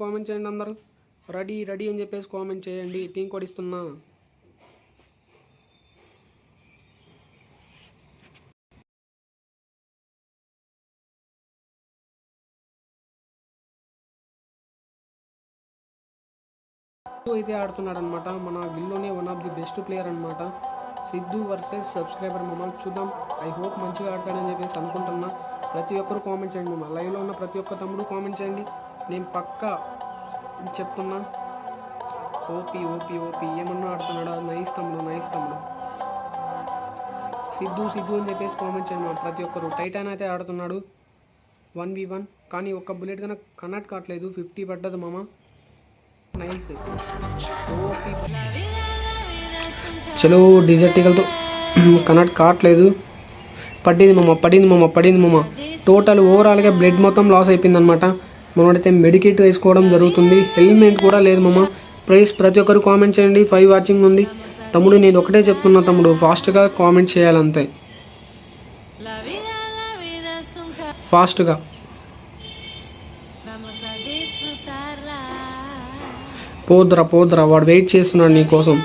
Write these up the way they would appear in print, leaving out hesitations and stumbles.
Comment చేయండి అందరూ. Ready ready అని చెప్పేసి కామెంట్ చేయండి. టీం కోడ్ ఇస్తున్నా. అయితే ఆడుతున్నాడు అనమాట. మన గిల్లోనే one of the best player అనమాట. సిద్ధు వర్సెస్ సబ్స్క్రైబర్ మామ. చూద్దాం. ఐ హోప్ మంచిగా ఆడతాడని చెప్పేసి అనుకుంటున్నా. ప్రతి ఒక్కరు కామెంట్ చేయండి మామ. లైవ్లో ఉన్న ప్రతి ఒక్క తమ్ముడు కామెంట్ చేయండి. నేను పక్కా చెప్తున్నా. ఓపీ ఓపీ ఓపీ ఏమన్నా ఆడుతున్నాడా? నైస్ తమ్ముడు. సిద్ధు అని చెప్పేసి కామెంట్ చేయండి మామ ప్రతి ఒక్కరు. టైటాన్ అయితే ఆడుతున్నాడు 1v1. కానీ ఒక్క బుల్లెట్ కన్నా కనెక్ట్ కావట్లేదు. 50 పడ్డది మామ. నైస్. చలో డిజర్టికల్తో కనెక్ట్ కావట్లేదు. పడింది మామ. టోటల్ ఓవరాల్గా బ్లడ్ మొత్తం లాస్ అయిపోయింది అనమాట. మనమైతే మెడికేట్ వేసుకోవడం జరుగుతుంది. హెల్మెట్ కూడా లేదు మామ. ప్రైస్ ప్రతి ఒక్కరు కామెంట్ చేయండి. 5 వాచింగ్ ఉంది తమ్ముడు. నేను ఒకటే చెప్తున్నా తమ్ముడు, ఫాస్ట్గా కామెంట్ చేయాలంతే. ఫాస్ట్గా పోద్రా వాడు వెయిట్ చేస్తున్నాడు నీ కోసం.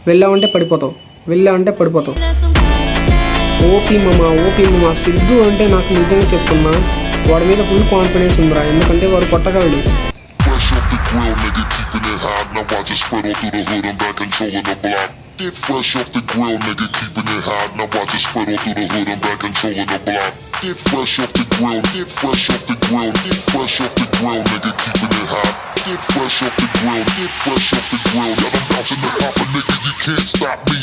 వెళ్ళావంటే పడిపోతావు. ఓపీ మామ. సిద్ధు అంటే నాకు నిజంగా చెప్తున్నా, వాడి మీద ఫుల్ కాన్ఫిడెన్స్ ఉందిరా. ఎందుకంటే వాడు కొట్టగలడు. Get fresh off the grill, nigga, keeping it hot. Now watch it spread all through the hood. I'm back controlling the block. Get fresh off the grill, get fresh off the grill, get fresh off the grill, nigga, keeping it hot. Get fresh off the grill, get fresh off the grill. Got them bouncing the hopper, nigga, you can't stop me.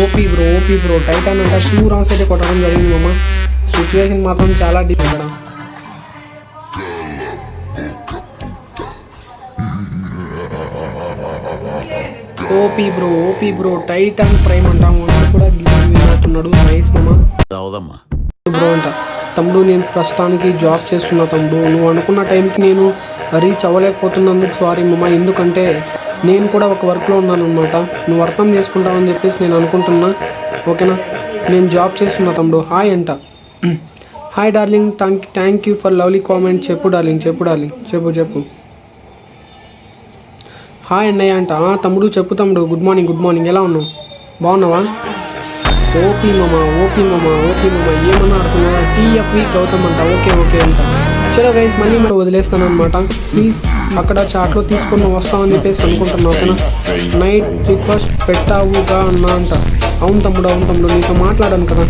OP bro Titan అంటే 2 rounds అయితే కొట్టడం జరిగింది మామ. Situation మాత్రం చాలా deep ఇక్కడ. OP bro Titan prime అంటాము కూడా అవుతున్నాడు. నైస్ మామ. బ్రో అంట తమ్ముడు, నేను ప్రస్తుతానికి జాబ్ చేస్తున్నా తమ్ముడు. నువ్వు అనుకున్న టైంకి నేను రీచ్ అవ్వలేకపోతున్నందుకు సారీ మామ. ఎందుకంటే నేను కూడా ఒక వర్క్లో ఉన్నాను అనమాట. నువ్వు అర్థం చేసుకుంటావని చెప్పేసి నేను అనుకుంటున్నా. ఓకేనా? నేను జాబ్ చేస్తున్నా తమ్ముడు. హాయ్ అంట. Hi darling, thank you for lovely comment. చెప్పు డార్లింగ్. చెప్పు. హాయ్ అన్నయ్య అంట. తమ్ముడు చెప్పు తమ్ముడు. Good morning. ఎలా ఉన్నావు? బాగున్నావా? ఓపీ మామ. ఏమన్నా ఆడుతున్నావా? TFV గౌతమ్ అంట. ఓకే అంట. చలో గైస్, మళ్ళీ మనం వదిలేస్తాను అనమాట. ప్లీజ్ అక్కడ చాట్లో తీసుకొని వస్తామని చెప్పేసి అనుకుంటున్నా. ఓకేనా? నైట్ రిక్వెస్ట్ పెట్టావుగా అన్నా అంట. అవును తమ్ముడు నీతో మాట్లాడాను కదా.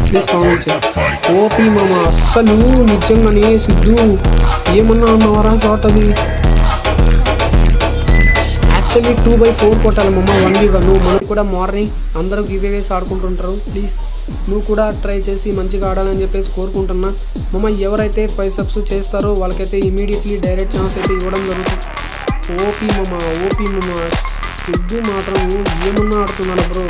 ప్లీజ్ కామెంట్ చేయి. ఓపీ మామ. అస్సలు నిజంగానే సిద్ధు ఏమన్నా అన్నవారా తోటది. యాక్చువల్లీ 2/4 కొట్టాలి మమ్మ. 1v1. మనకు కూడా మార్నింగ్ అందరూ గివేవేసి ఆడుకుంటుంటారు. ప్లీజ్ నువ్వు కూడా ట్రై చేసి మంచిగా ఆడాలని చెప్పేసి కోరుకుంటున్నా మమ్మ. ఎవరైతే 5 సబ్స్ చేస్తారో వాళ్ళకైతే ఇమీడియట్లీ డైరెక్ట్ ఛాన్స్ అయితే ఇవ్వడం జరుగుతుంది. ఓపీ మమ్మ. సిద్ధు మాత్రం ఏమన్నా ఆడుతున్నాడు బ్రో.